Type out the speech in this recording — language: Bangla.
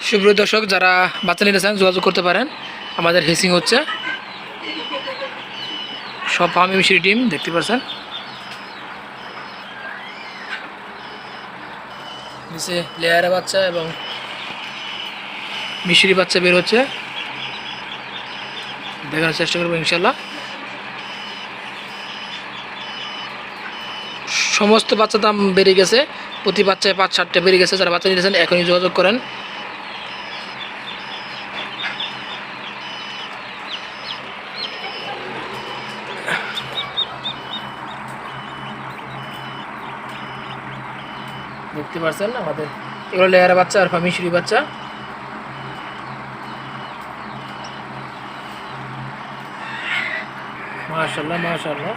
সুপ্রিয় দর্শক, যারা বাচ্চা নিতে চান যোগাযোগ করতে পারেন। আমাদের হেসিং হচ্ছে সব ফার্মি মিশরি টিম দেখতে পাচ্ছেন। নিচে লেয়ারে বাচ্চা এবং মিশরি বাচ্চা বের হচ্ছে, দেখানোর চেষ্টা করবো ইনশাল্লাহ। সমস্ত বাচ্চা দাম বেড়ে গেছে, প্রতি বাচ্চায় 5-7টা বেড়ে গেছে। যারা বাচ্চা নিতেছেন এখনই যোগাযোগ করেন। দেখতে পাচ্ছেন আমাদের এগুলো লেয়ার বাচ্চা আর মিশরি বাচ্চা। মাশাআল্লাহ মাশাআল্লাহ।